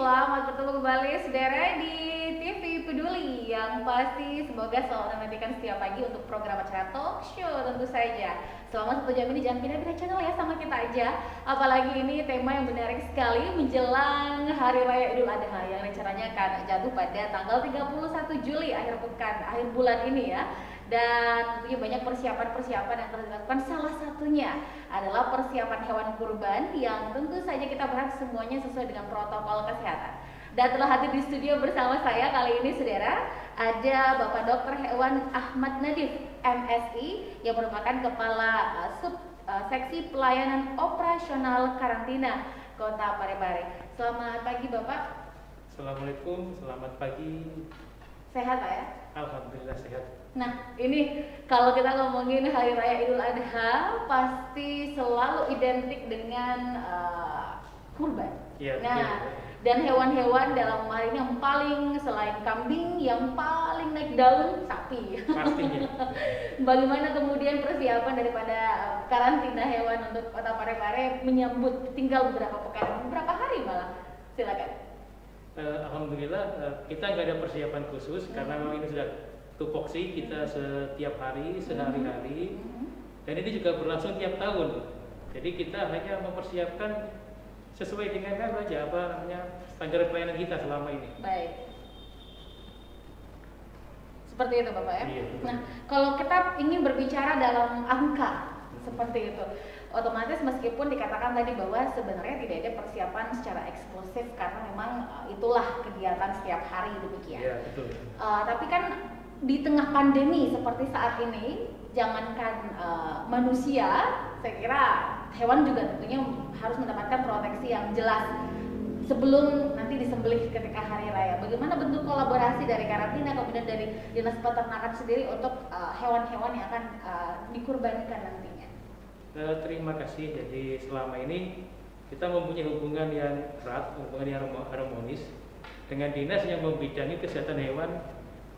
selamat bertemu kembali saudara di TV Peduli yang pasti semoga selalu menantikan setiap pagi untuk program acara talk show tentu saja. Selama 1 jam ini jangan pindah-pindah channel ya sama kita aja. Apalagi ini tema yang menarik sekali menjelang Hari Raya Idul Adha yang rencananya akan jatuh pada tanggal 31 Juli akhir bulan ini ya. Dan tentunya banyak persiapan-persiapan yang telah dilakukan, salah satunya adalah persiapan hewan kurban yang tentu saja kita berharap semuanya sesuai dengan protokol kesehatan. Dan telah hadir di studio bersama saya kali ini saudara, ada Bapak Dokter Hewan Ahmad Nadif MSI yang merupakan Kepala Seksi Pelayanan Operasional Karantina Kota Parepare. Selamat pagi Bapak. Assalamualaikum, selamat pagi. Sehat Pak ya? Alhamdulillah sehat. Nah ini kalau kita ngomongin Hari Raya Idul Adha pasti selalu identik dengan kurban. Ya, nah betul. Dan hewan-hewan dalam hal ini yang paling selain kambing yang paling naik daun sapi. Pastinya. Bagaimana kemudian persiapan daripada karantina hewan untuk Kota Parepare menyambut tinggal beberapa hari malah? Silakan. Alhamdulillah kita nggak ada persiapan khusus karena memang ini sudah tupoksi kita setiap hari sehari-hari dan ini juga berlangsung tiap tahun. Jadi kita hanya mempersiapkan sesuai dengan standar pelayanan kita selama ini. Baik. Seperti itu Bapak ya. Iya. Nah, kalau kita ingin berbicara dalam angka seperti itu, otomatis meskipun dikatakan tadi bahwa sebenarnya tidak ada persiapan secara eksklusif karena memang itulah kegiatan setiap hari demikian. Iya, betul. Tapi kan di tengah pandemi seperti saat ini, jangankan manusia, saya kira hewan juga tentunya harus mendapatkan proteksi yang jelas sebelum nanti disembelih ketika hari raya. Bagaimana bentuk kolaborasi dari karantina kemudian dari dinas peternakan sendiri untuk hewan-hewan yang akan dikurbankan nantinya? Terima kasih. Jadi selama ini kita mempunyai hubungan yang erat, hubungan yang harmonis dengan dinas yang membidangi kesehatan hewan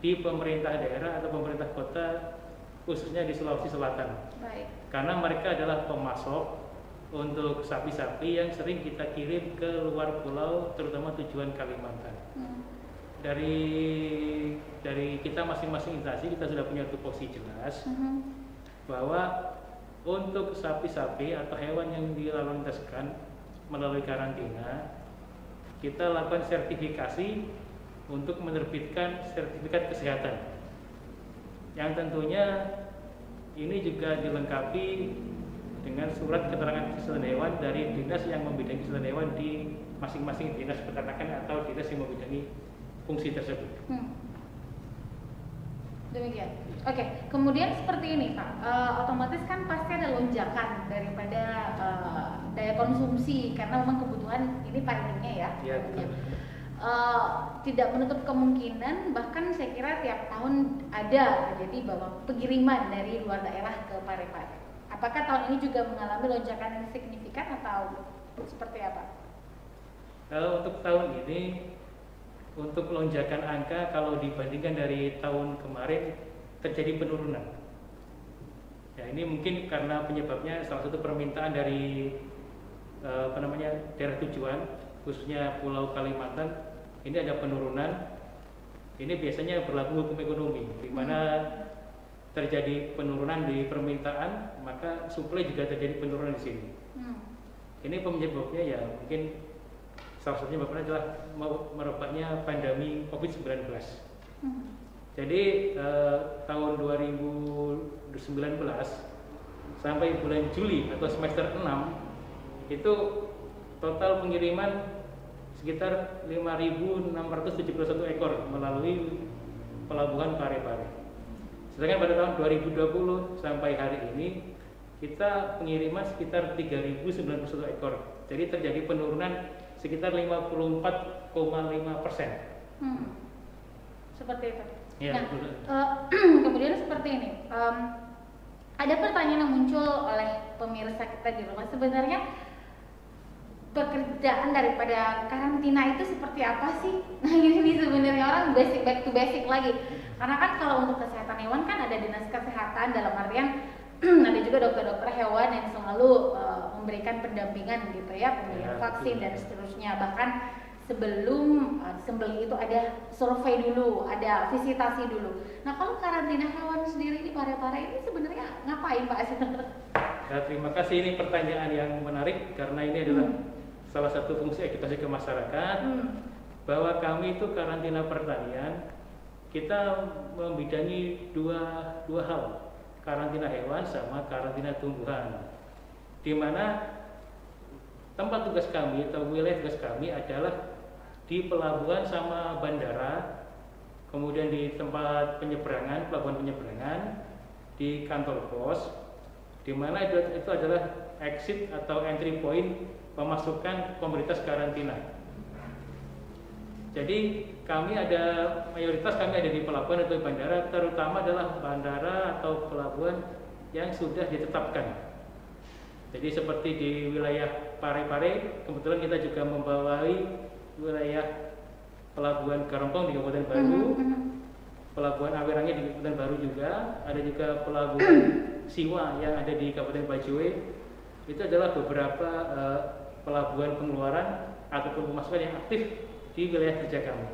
di pemerintah daerah atau pemerintah kota khususnya di Sulawesi Selatan. Baik. Karena mereka adalah pemasok untuk sapi-sapi yang sering kita kirim ke luar pulau, terutama tujuan Kalimantan. Dari kita masing-masing instansi kita sudah punya tupoksi jelas bahwa untuk sapi-sapi atau hewan yang dilaluantaskan melalui karantina, kita lakukan sertifikasi untuk menerbitkan sertifikat kesehatan yang tentunya ini juga dilengkapi dengan surat keterangan kesehatan hewan dari dinas yang membidangi kesehatan hewan di masing-masing dinas peternakan atau dinas yang membidangi fungsi tersebut. Demikian. Oke, kemudian seperti ini Pak, otomatis kan pasti ada lonjakan daripada daya konsumsi karena memang kebutuhan ini pandeminya ya. Iya, betul. Tidak menutup kemungkinan bahkan saya kira tiap tahun ada jadi bahwa pengiriman dari luar daerah ke Parepare. Apakah tahun ini juga mengalami lonjakan yang signifikan atau seperti apa? Kalau untuk tahun ini untuk lonjakan angka kalau dibandingkan dari tahun kemarin terjadi penurunan. Ya ini mungkin karena penyebabnya salah satu permintaan dari daerah tujuan khususnya Pulau Kalimantan ini ada penurunan. Ini biasanya berlaku hukum ekonomi di mana terjadi penurunan di permintaan maka suplai juga terjadi penurunan di sini. Ini penyebabnya ya mungkin salah satunya adalah merebaknya pandemi COVID-19. Jadi tahun 2019 sampai bulan Juli atau semester 6 itu total pengiriman sekitar 5.671 ekor melalui pelabuhan Parepare. Sedangkan pada tahun 2020 sampai hari ini kita pengiriman sekitar 3.091 ekor. Jadi terjadi penurunan sekitar 54,5%. Seperti itu. Ya, nah, kemudian seperti ini. Ada pertanyaan yang muncul oleh pemirsa kita di rumah. Sebenarnya pekerjaan daripada karantina itu seperti apa sih? Nah ini sebenarnya orang back to basic lagi. Karena kan kalau untuk kesehatan hewan kan ada dinas kesehatan dalam artian ada juga dokter-dokter hewan yang selalu memberikan pendampingan gitu ya, pemberian vaksin dan seterusnya. Bahkan sebelum disembelih itu ada survei dulu, ada visitasi dulu. Nah kalau karantina hewan sendiri ini pare-pare ini sebenarnya ngapain Pak? Ya, terima kasih, ini pertanyaan yang menarik karena ini adalah salah satu fungsi edukasi ke masyarakat bahwa kami itu karantina pertanian kita membidangi dua hal, karantina hewan sama karantina tumbuhan, di mana tempat tugas kami atau wilayah tugas kami adalah di pelabuhan sama bandara, kemudian di tempat penyeberangan, pelabuhan penyeberangan, di kantor pos, di mana itu adalah exit atau entry point pemasukan komunitas karantina. Jadi mayoritas kami ada di pelabuhan atau bandara, terutama adalah bandara atau pelabuhan yang sudah ditetapkan. Jadi seperti di wilayah Pare-Pare, kebetulan kita juga membawai wilayah pelabuhan Garompong di Kabupaten Baru, pelabuhan Awerangi di Kabupaten Baru juga, ada juga pelabuhan Siwa yang ada di Kabupaten Bajoe. Itu adalah beberapa pelabuhan pengeluaran ataupun pemasukan yang aktif di wilayah kerja kami.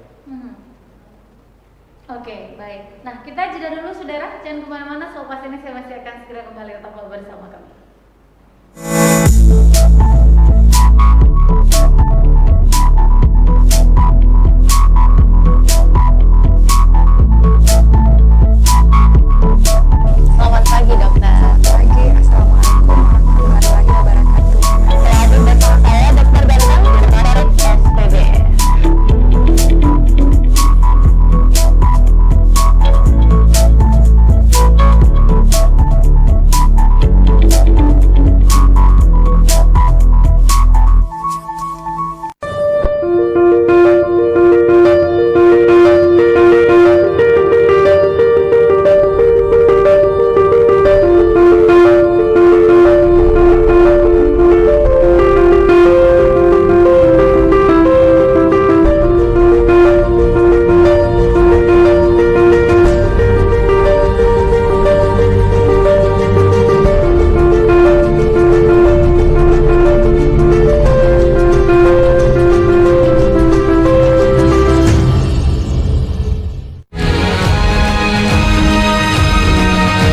Oke, baik. Nah, kita jeda dulu saudara, jangan kemana-mana, selepas ini saya masih akan segera kembali tetap bersama kami. Selamat pagi dokter. Pagi, Assalamualaikum warahmatullahi wabarakatuh. Selamat bersama saya Dokter Bentang dari SPB.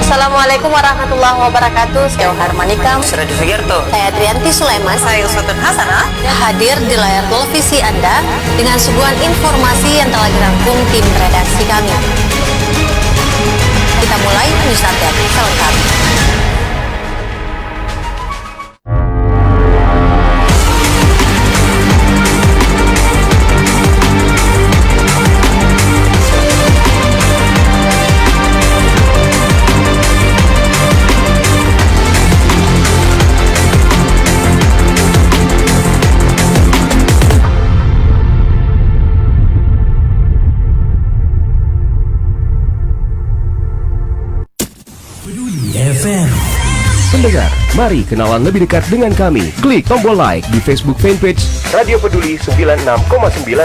Assalamualaikum warahmatullahi wabarakatuh. Saya Harmanikam. Saya Sugiarto. Saya Trianti Sulaiman. Saya Uswatun Hasanah. Hadir di layar televisi Anda dengan suguhan informasi yang telah dirangkum tim redaksi kami. Kita mulai news update selengkapnya. Pendengar, mari kenalan lebih dekat dengan kami. Klik tombol like di Facebook fanpage Radio Peduli 96,9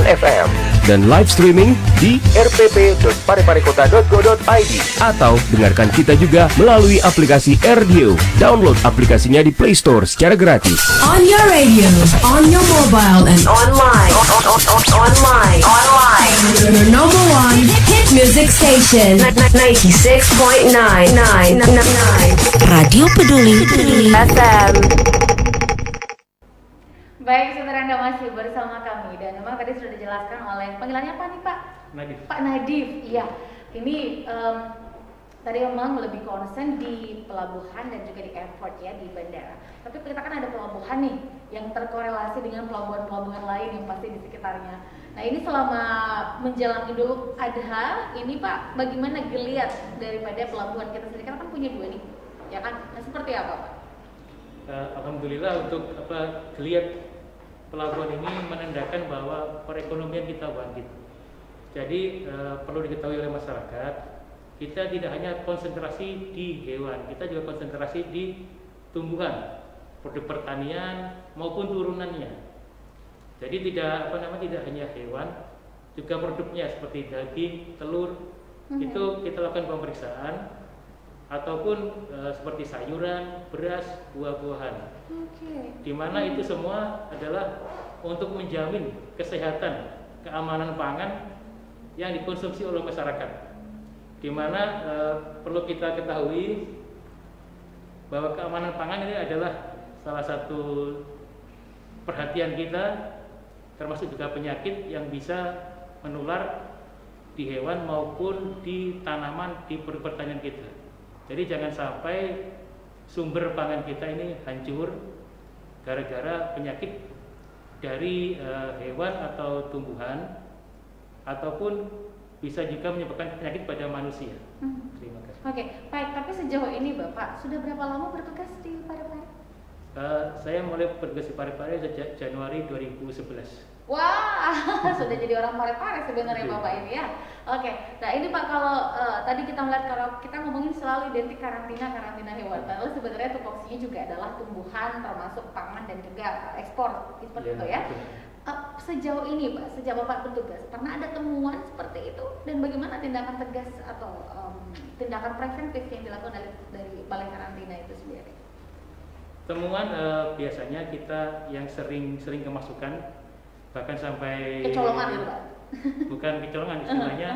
FM dan live streaming di rpp.pareparekota.go.id atau dengarkan kita juga melalui aplikasi RDio. Download aplikasinya di Play Store secara gratis. On your radio, on your mobile, and Online. your number one hit music station. 96.999. Radio Peduli FM. Baik, saudara, Anda masih bersama kami dan memang tadi sudah dijelaskan oleh panggilannya apa nih Pak? Nadif. Pak Nadif, iya. Ini tadi memang lebih concern di pelabuhan dan juga di airport ya, di bandara. Tapi kita kan ada pelabuhan nih yang terkorelasi dengan pelabuhan-pelabuhan lain yang pasti di sekitarnya. Nah ini selama menjelang Idul Adha ini Pak, bagaimana geliat daripada pelabuhan kita sendiri? Karena kan punya dua nih, ya kan? Nah, seperti apa Pak? Alhamdulillah untuk geliat pelabuhan ini menandakan bahwa perekonomian kita bangkit. Jadi perlu diketahui oleh masyarakat, kita tidak hanya konsentrasi di hewan, kita juga konsentrasi di tumbuhan, produk pertanian maupun turunannya. Jadi tidak hanya hewan, juga produknya seperti daging, telur, itu kita lakukan pemeriksaan, ataupun seperti sayuran, beras, buah-buahan. Oke. Di mana itu semua adalah untuk menjamin kesehatan, keamanan pangan yang dikonsumsi oleh masyarakat. Di mana perlu kita ketahui bahwa keamanan pangan ini adalah salah satu perhatian kita, termasuk juga penyakit yang bisa menular di hewan maupun di tanaman di pertanian kita. Jadi jangan sampai sumber pangan kita ini hancur gara-gara penyakit dari hewan atau tumbuhan, ataupun bisa juga menyebabkan penyakit pada manusia. Terima kasih. Oke, baik. Tapi sejauh ini Bapak sudah berapa lama bertugas di Parepare? Saya mulai bertugas di Parepare sejak Januari 2011. Wah, sudah jadi orang Parepare sebenarnya Bapak ini ya. Oke, nah ini Pak, kalau tadi kita melihat, kalau kita ngomongin selalu identik karantina hewan, padahal sebenarnya tupoksinya juga adalah tumbuhan, termasuk pangan dan juga ekspor, seperti itu ya. Sejauh ini Pak, sejak Bapak bertugas, pernah ada temuan seperti itu, dan bagaimana tindakan tegas atau tindakan preventif yang dilakukan dari balai karantina itu sendiri? Temuan biasanya kita yang sering kemasukan, bahkan sampai kecolongan gitu Pak? Bukan kecolongan istilahnya.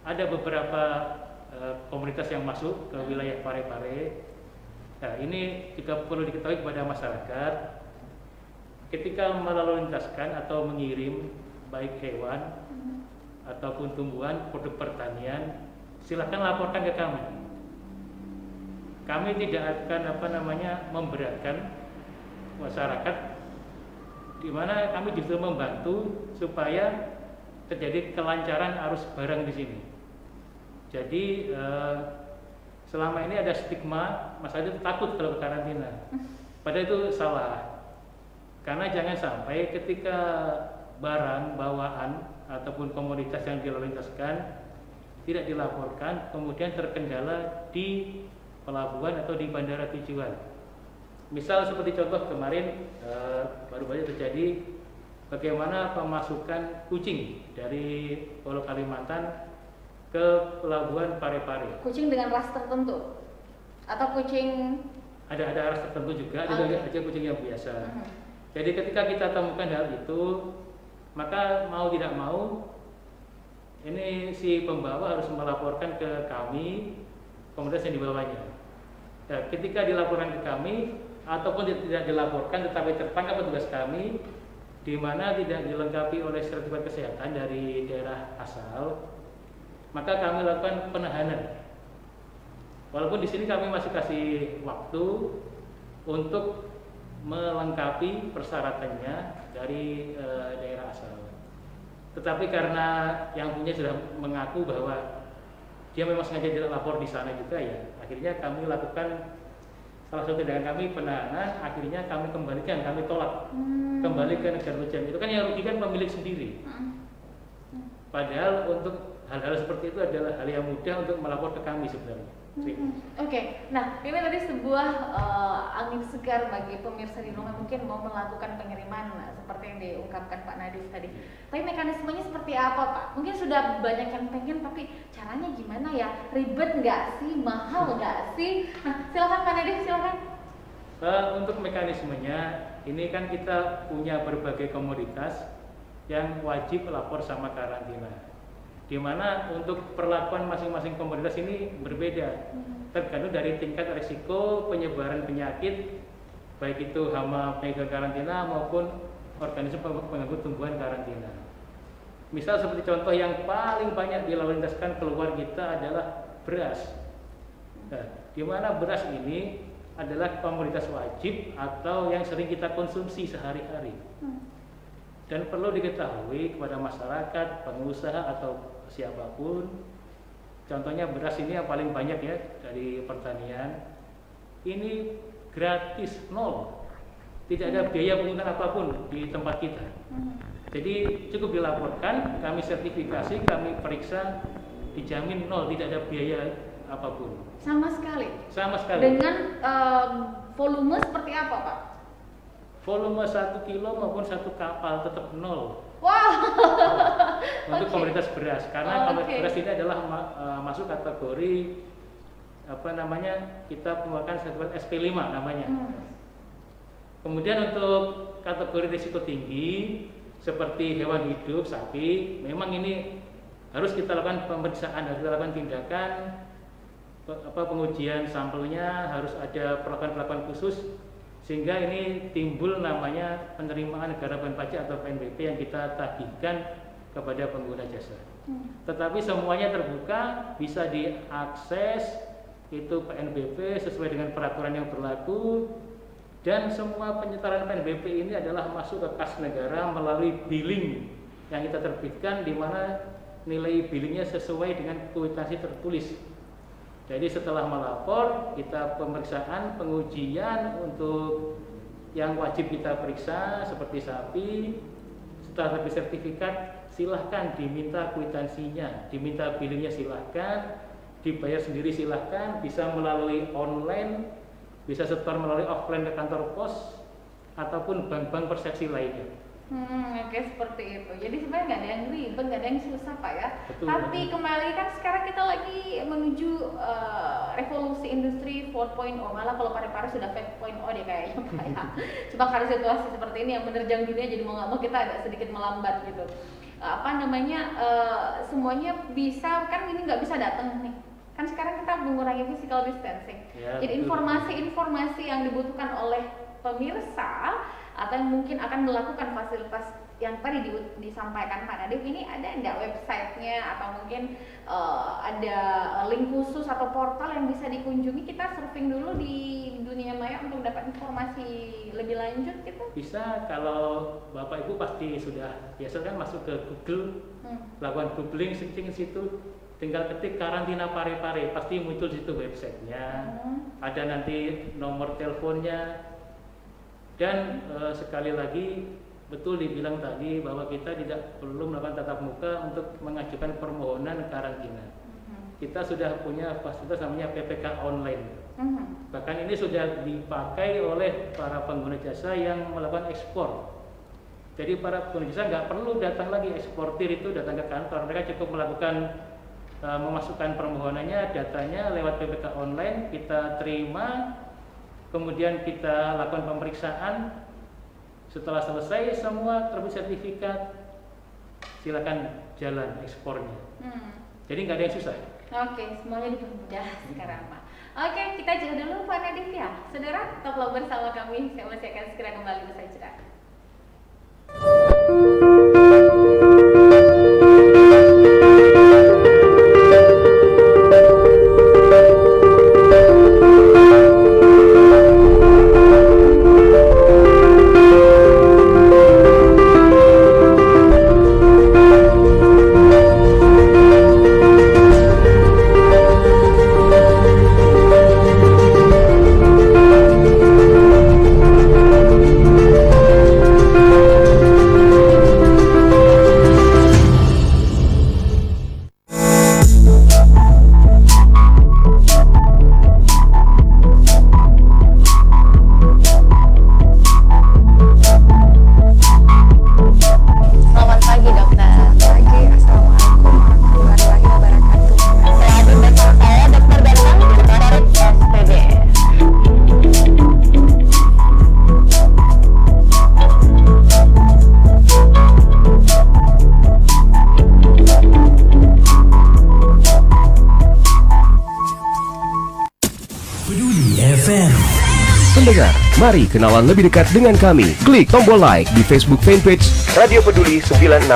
Ada beberapa komunitas yang masuk ke wilayah Parepare. Nah, ini juga perlu diketahui kepada masyarakat, ketika melalu lintaskan atau mengirim baik hewan ataupun tumbuhan, produk pertanian, silakan laporkan ke kami. Kami tidak akan memberatkan masyarakat, di mana kami justru membantu supaya terjadi kelancaran arus barang di sini. Jadi selama ini ada stigma masyarakat itu takut kalau ke karantina. Padahal itu salah. Karena jangan sampai ketika barang bawaan ataupun komoditas yang dilalulintaskan tidak dilaporkan, kemudian terkendala di pelabuhan atau di bandara tujuan. Misal seperti contoh kemarin baru-baru terjadi bagaimana pemasukan kucing dari Pulau Kalimantan ke pelabuhan Parepare. Kucing dengan ras tertentu atau kucing? Ada ras tertentu juga, ada juga kucing yang biasa. Jadi ketika kita temukan hal itu, maka mau tidak mau ini si pembawa harus melaporkan ke kami, komunitas yang dibawanya. Nah, ketika dilaporkan ke kami ataupun tidak dilaporkan tetapi tertangkap petugas kami di mana tidak dilengkapi oleh sertifikat kesehatan dari daerah asal, maka kami lakukan penahanan. Walaupun di sini kami masih kasih waktu untuk melengkapi persyaratannya dari daerah asal. Tetapi karena yang punya sudah mengaku bahwa dia memang sengaja tidak lapor di sana juga, ya akhirnya kami lakukan salah satu tindakan kami penahanan. Akhirnya kami kembalikan, kami tolak kembali ke negara tujuan. Itu kan yang rugikan pemilik sendiri. Padahal untuk hal-hal seperti itu adalah hal yang mudah untuk melapor ke kami sebenarnya. Oke, nah ini tadi sebuah angin segar bagi pemirsa di rumah mungkin mau melakukan pengiriman seperti yang diungkapkan Pak Nadif tadi. Tapi mekanismenya seperti apa Pak? Mungkin sudah banyak yang pengen, tapi caranya gimana ya? Ribet nggak sih? Mahal nggak sih? Nah silakan Pak Nadif, silakan. Untuk mekanismenya, ini kan kita punya berbagai komoditas yang wajib lapor sama karantina. Di mana untuk perlakuan masing-masing komoditas ini berbeda, tergantung dari tingkat risiko penyebaran penyakit, baik itu hama penyakit karantina maupun organisme pengganggu tumbuhan karantina. Misal seperti contoh yang paling banyak dilalulintaskan keluar kita adalah beras. Nah, di mana beras ini adalah komoditas wajib atau yang sering kita konsumsi sehari-hari. Dan perlu diketahui kepada masyarakat, pengusaha atau siapapun, contohnya beras ini yang paling banyak ya dari pertanian, ini gratis, nol, tidak ada biaya pungutan apapun di tempat kita. Jadi cukup dilaporkan, kami sertifikasi, kami periksa, dijamin nol, tidak ada biaya apapun. Sama sekali. Sama sekali. Dengan volume seperti apa Pak? Volume 1 kilo maupun 1 kapal tetap nol. Wow. Untuk komoditas beras, karena komoditas beras ini adalah masuk kategori kita mengeluarkan sertifikat SP5 namanya. Kemudian untuk kategori risiko tinggi seperti hewan hidup, sapi, memang ini harus kita lakukan pemeriksaan, harus kita lakukan tindakan pengujian sampelnya, harus ada perlakuan-perlakuan khusus sehingga ini timbul namanya penerimaan negara bukan pajak atau PNBP yang kita tagihkan kepada pengguna jasa. Tetapi semuanya terbuka, bisa diakses itu PNBP sesuai dengan peraturan yang berlaku, dan semua penyetoran PNBP ini adalah masuk ke kas negara melalui billing yang kita terbitkan, di mana nilai billingnya sesuai dengan kwitansi tertulis. Jadi setelah melapor, kita pemeriksaan, pengujian untuk yang wajib kita periksa seperti sapi. Setelah dapat sertifikat, silahkan diminta kwitansinya, diminta billingnya silahkan, dibayar sendiri silahkan, bisa melalui online, bisa setor melalui offline ke kantor pos ataupun bank-bank persepsi lainnya. Oke, seperti itu. Jadi sebenarnya nggak ada yang ribet, nggak ada yang susah Pak ya. Betul. Tapi kembali kan sekarang kita lagi menuju revolusi industri 4.0, malah kalau pare-pare sudah 5.0 deh kayaknya Pak ya. Cuma karena situasi seperti ini yang menerjang dunia, jadi mau nggak mau kita agak sedikit melambat gitu. Semuanya bisa, kan ini nggak bisa datang nih. Kan sekarang kita mengurangi physical distancing. Ya, Jadi betul. informasi yang dibutuhkan oleh pemirsa atau yang mungkin akan melakukan fasilitas yang tadi disampaikan Pak Nadif ini, ada nggak websitenya atau mungkin ada link khusus atau portal yang bisa dikunjungi, kita surfing dulu di dunia maya untuk dapat informasi lebih lanjut gitu? Bisa, kalau Bapak Ibu pasti sudah biasa kan masuk ke Google, lakukan googling, searching situ, tinggal ketik karantina pare-pare, pasti muncul di situ websitenya, ada nanti nomor teleponnya. Dan sekali lagi betul dibilang tadi bahwa kita tidak perlu melakukan tatap muka untuk mengajukan permohonan karantina. Kita sudah punya fasilitas namanya PPK online. Bahkan ini sudah dipakai oleh para pengguna jasa yang melakukan ekspor. Jadi para pengguna jasa nggak perlu datang lagi, eksportir itu datang ke kantor, mereka cukup melakukan memasukkan permohonannya, datanya lewat PPK online, kita terima, kemudian kita lakukan pemeriksaan. Setelah selesai semua terbit sertifikat, silakan jalan ekspornya. Jadi nggak ada yang susah. Oke, semuanya dipermudah sekarang Pak. Oke, kita jeda dulu Pak Nadif ya. Saudara, tetaplah bersama kami. Saya masih akan segera kembali usai jeda. Pendengar, mari kenalan lebih dekat dengan kami. Klik tombol like di Facebook fanpage Radio Peduli 96,9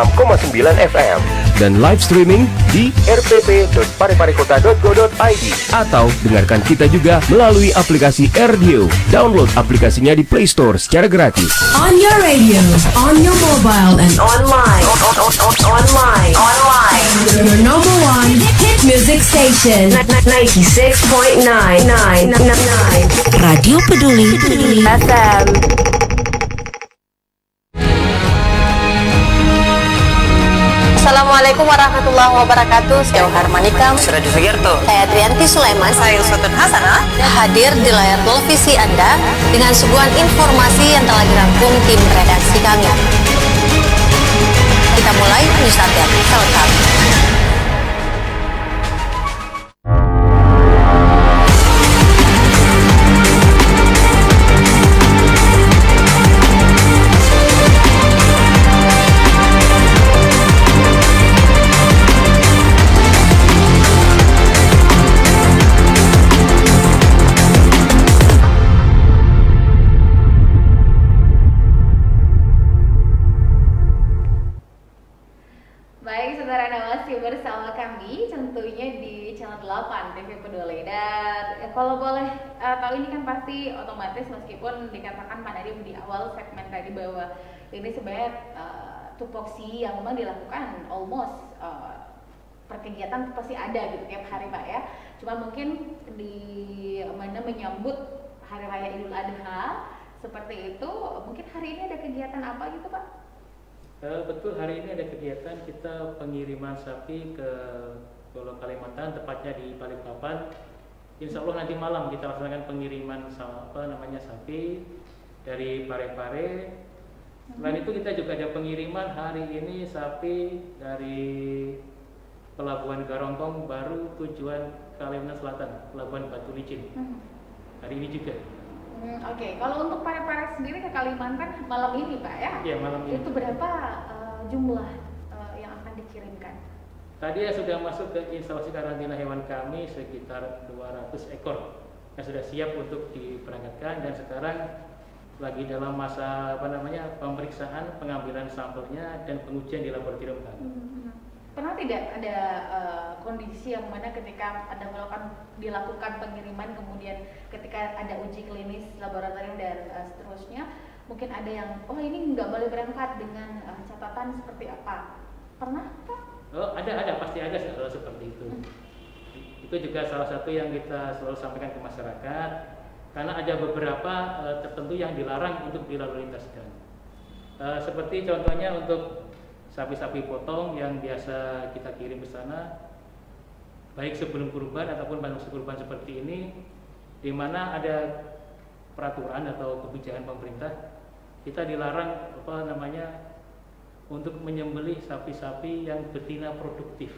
FM dan live streaming di rpp.pareparekota.go.id atau dengarkan kita juga melalui aplikasi RDio. Download aplikasinya di Play Store secara gratis. On your radio, on your mobile, and Online. your number one hit music station. 96.9. Radio Peduli FM. Assalamualaikum warahmatullahi wabarakatuh. Saya Harmanikam. Suradi Sugierto. Saya Trianti Sulaiman. Saya Uswatun Hasanah. Hadir di layar televisi Anda dengan suguhan informasi yang telah dirangkum tim redaksi kami. Kita mulai news update selengkapnya. Baik, saudara Anda masih bersama kami tentunya di channel 8 TV Peduli. Dan kalau boleh tahu, ini kan pasti otomatis meskipun dikatakan Pak Nadiem di awal segmen tadi bahwa ini sebenarnya tupoksi yang memang dilakukan almost perkegiatan pasti ada gitu tiap hari Pak ya. Cuma mungkin di mana menyambut Hari Raya Idul Adha seperti itu, mungkin hari ini ada kegiatan apa gitu Pak? Betul, hari ini ada kegiatan kita pengiriman sapi ke Pulau Kalimantan, tepatnya di Balikpapan. Insya Allah nanti malam kita laksanakan pengiriman sapi dari Parepare. Selain itu kita juga ada pengiriman hari ini sapi dari Pelabuhan Garontong baru tujuan Kalimantan Selatan, Pelabuhan Batu Licin. Hari ini juga. Oke. Kalau untuk Parepare sendiri ke Kalimantan malam ini Pak ya? Iya, malam ini. Itu berapa jumlah yang akan dikirimkan? Tadi ya sudah masuk ke instalasi karantina hewan kami sekitar 200 ekor yang sudah siap untuk diberangkatkan, dan sekarang lagi dalam masa pemeriksaan, pengambilan sampelnya dan pengujian di laboratorium kami. Pernah tidak ada kondisi yang mana ketika Anda dilakukan pengiriman, kemudian ketika ada uji klinis laboratorium dan seterusnya, mungkin ada yang ini nggak boleh berangkat dengan catatan seperti apa? Pernah Pak? Oh, ada, pasti ada hal seperti itu. Itu juga salah satu yang kita selalu sampaikan ke masyarakat, karena ada beberapa tertentu yang dilarang untuk dilalu lintaskan. Seperti contohnya untuk sapi-sapi potong yang biasa kita kirim ke sana, baik sebelum kurban ataupun pas kurban seperti ini, di mana ada peraturan atau kebijakan pemerintah, kita dilarang untuk menyembelih sapi-sapi yang betina produktif,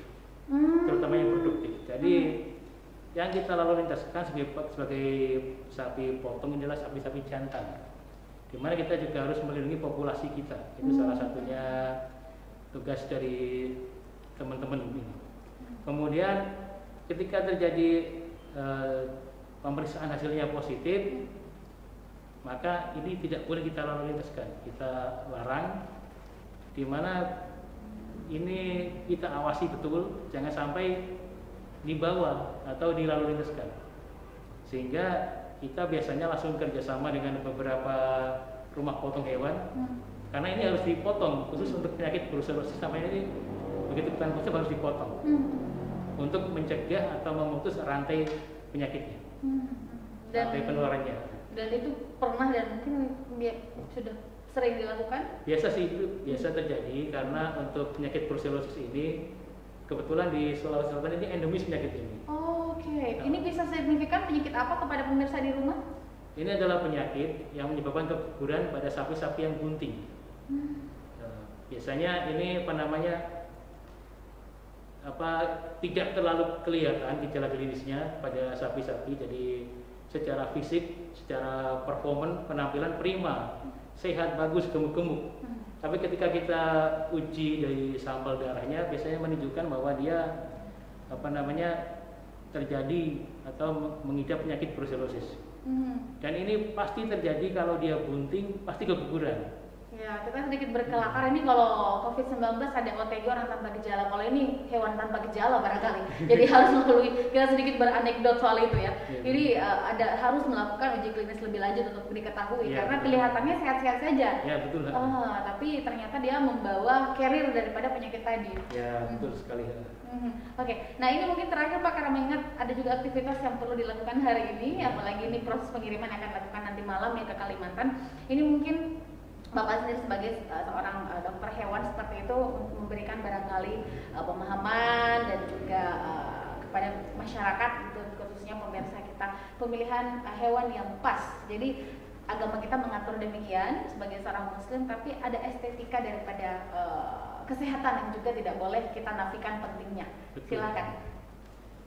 terutama yang produktif. Jadi yang kita lalu lintaskan sebagai sapi potong adalah sapi-sapi jantan, di mana kita juga harus melindungi populasi kita. Itu salah satunya tugas dari teman-teman ini. Kemudian ketika terjadi pemeriksaan hasilnya positif, maka ini tidak boleh kita lalu lintaskan, kita larang, di mana ini kita awasi betul, jangan sampai dibawa atau dilalu lintaskan. Sehingga kita biasanya langsung kerjasama dengan beberapa rumah potong hewan, karena ini harus dipotong khusus untuk penyakit brucellosis, sampai ini begitu kita positif harus dipotong untuk mencegah atau memutus rantai penyakitnya, rantai penularannya. Dan itu pernah dan mungkin sudah sering dilakukan? Biasa sih, itu biasa terjadi karena untuk penyakit brucellosis ini kebetulan di Sulawesi Selatan ini endemis penyakit ini. Oke. Ini bisa signifikan penyakit apa kepada pemirsa di rumah? Ini adalah penyakit yang menyebabkan keguguran pada sapi-sapi yang bunting. Biasanya ini tidak terlalu kelihatan gejala klinisnya pada sapi-sapi, jadi secara fisik, secara performan, penampilan prima, sehat, bagus, gemuk-gemuk. Tapi ketika kita uji dari sampel darahnya, biasanya menunjukkan bahwa dia terjadi atau mengidap penyakit brucellosis. Dan ini pasti terjadi kalau dia bunting, pasti keguguran. Ya, kita sedikit berkelakar ini kalau COVID-19 ada OTG orang tanpa gejala, kalau ini hewan tanpa gejala barangkali. Jadi harus melalui, kita sedikit beranekdot soal itu ya. Jadi harus melakukan uji klinis lebih lanjut untuk diketahui, karena kelihatannya sehat-sehat saja. Ya, betul. Tapi ternyata dia membawa carrier daripada penyakit tadi. Ya, betul sekali. Oke. Nah, ini mungkin terakhir Pak, karena mengingat ada juga aktivitas yang perlu dilakukan hari ini, apalagi ini proses pengiriman yang akan dilakukan nanti malam ya ke Kalimantan. Ini mungkin Bapak sendiri sebagai seorang dokter hewan seperti itu memberikan barangkali pemahaman dan juga kepada masyarakat, khususnya pemirsa kita, pemilihan hewan yang pas. Jadi agama kita mengatur demikian sebagai seorang muslim, tapi ada estetika daripada kesehatan yang juga tidak boleh kita nafikan pentingnya. Betul. Silakan.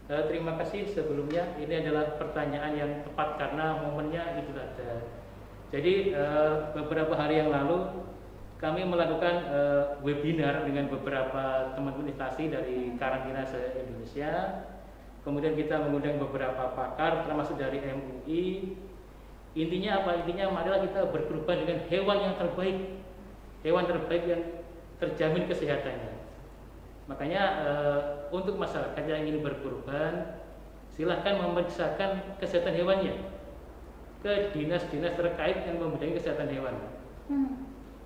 Terima kasih sebelumnya. Ini adalah pertanyaan yang tepat karena momennya itu ada. Jadi beberapa hari yang lalu kami melakukan webinar dengan beberapa teman universitas dari karantina se-Indonesia. Kemudian kita mengundang beberapa pakar termasuk dari MUI. Intinya apa? Intinya adalah kita berkorban dengan hewan yang terbaik yang terjamin kesehatannya. Makanya untuk masyarakat yang ingin berkurban, silahkan memeriksakan kesehatan hewannya ke dinas-dinas terkait yang membidangi kesehatan hewan.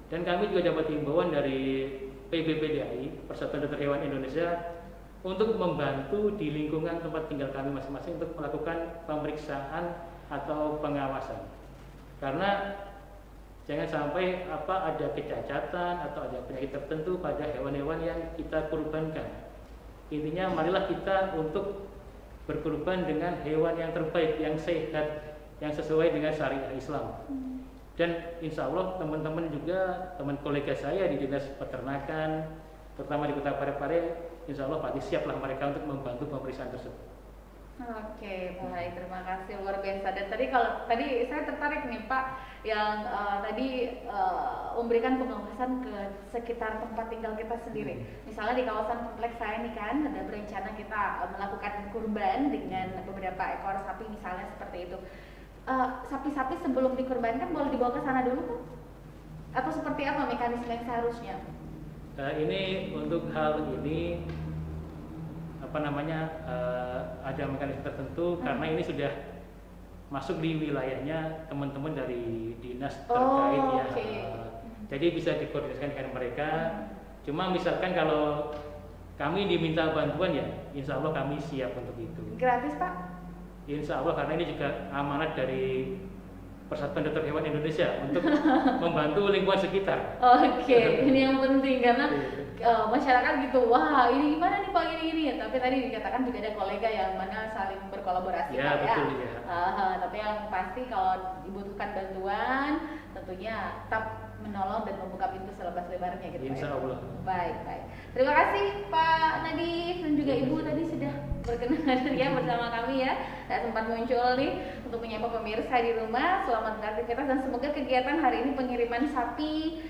Dan kami juga dapat himbauan dari PBPDAI, Persatuan Dokter Hewan Indonesia, untuk membantu di lingkungan tempat tinggal kami masing-masing untuk melakukan pemeriksaan atau pengawasan. Karena jangan sampai ada kecacatan atau ada penyakit tertentu pada hewan-hewan yang kita kurbankan. Intinya marilah kita untuk berkurban dengan hewan yang terbaik, yang sehat, yang sesuai dengan syariat Islam. Dan insya Allah teman-teman juga, teman kolega saya di Dinas Peternakan, terutama di Kota Parepare, insya Allah pasti siaplah mereka untuk membantu pemeriksaan tersebut. Oke, baik, terima kasih, luar biasa. Dan tadi saya tertarik nih Pak, yang tadi memberikan pengawasan ke sekitar tempat tinggal kita sendiri. Misalnya di kawasan kompleks saya nih kan, ada berencana kita melakukan kurban dengan beberapa ekor sapi misalnya seperti itu. Sapi-sapi sebelum dikurbankan boleh dibawa ke sana dulu kan? Atau seperti apa mekanisme yang seharusnya? Ini untuk hal ini ada mekanisme tertentu karena ini sudah masuk di wilayahnya teman-teman dari dinas terkait ya. Jadi bisa dikoordinasikan dengan mereka. Cuma misalkan kalau kami diminta bantuan ya, insya Allah kami siap untuk itu. Gratis Pak? Insya Allah, karena ini juga amanat dari Persatuan Dokter Hewan Indonesia untuk membantu lingkungan sekitar. Oke, ini yang penting karena masyarakat gitu, wah ini gimana nih Pak ini. Tapi tadi dikatakan juga ada kolega yang mana saling berkolaborasi ya, Pak betul, ya. Ya. Tapi yang pasti kalau dibutuhkan bantuan, tentunya tetap menolong dan membuka pintu selebar-lebarnya gitu. Insya Allah. Baik. Terima kasih Pak Nadif dan juga Ibu tadi sudah berkenan hadir ya bersama kami ya. Saya sempat muncul nih untuk menyapa pemirsa di rumah. Selamat beraktivitas dan semoga kegiatan hari ini pengiriman sapi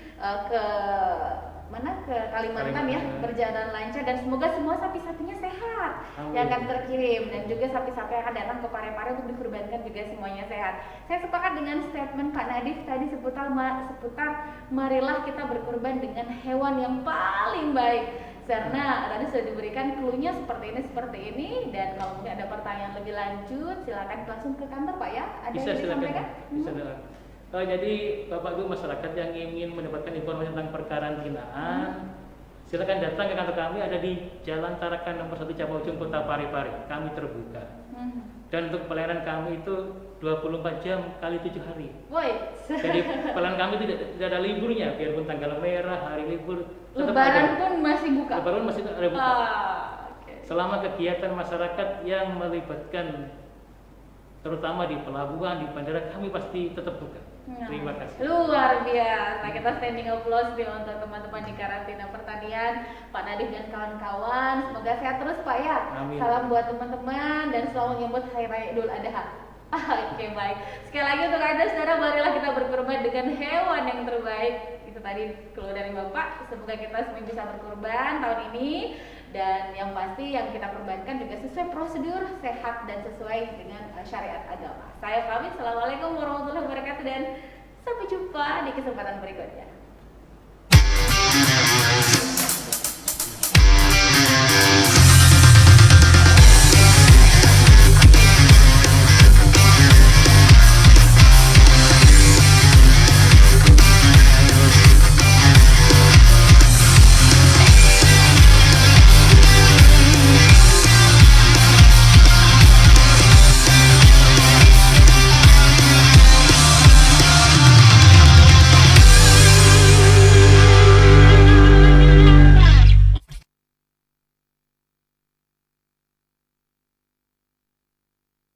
ke Kalimantan ya berjalan lancar dan semoga semua sapi-sapinya sehat. Yang akan terkirim dan juga sapi-sapi yang akan datang ke Parepare untuk dikurbankan juga semuanya sehat. Saya sepakat dengan statement Pak Nadif tadi seputar marilah kita berkurban dengan hewan yang paling baik. Karena tadi sudah diberikan clue-nya seperti ini dan kalau mungkin ada pertanyaan lebih lanjut silakan langsung ke kantor Pak ya. Ada Bisa, yang disampaikan? Bisa. Jadi Bapak Ibu masyarakat yang ingin mendapatkan informasi tentang perkarantinaan, silakan datang ke kantor kami, ada di Jalan Tarakan nomor 1 Cipayung Kota Parepare. Kami terbuka. Dan untuk pelayanan kami itu 24 jam kali 7 hari. Jadi pelayanan kami tidak ada liburnya, biarpun tanggal merah, hari libur. Lebaran pun masih buka. Lebaran masih ada buka. Okay. Selama kegiatan masyarakat yang melibatkan terutama di pelabuhan, di bandara, kami pasti tetap buka. Terima kasih. Luar biasa. Kita standing applause nih untuk teman-teman di karantina pertanian, Pak Nadif dan kawan-kawan. Semoga sehat terus Pak ya. Amin. Salam buat teman-teman dan selamat menyambut Hari Raya Idul Adha. Oke, baik. Sekali lagi untuk Anda saudara, marilah kita berkurban dengan hewan yang terbaik. Itu tadi keluar dari Bapak. Semoga kita semua bisa berkurban tahun ini. Dan yang pasti yang kita kurbankan juga sesuai prosedur, sehat dan sesuai dengan syariat agama. Saya pamit, assalamualaikum warahmatullahi wabarakatuh dan sampai jumpa di kesempatan berikutnya.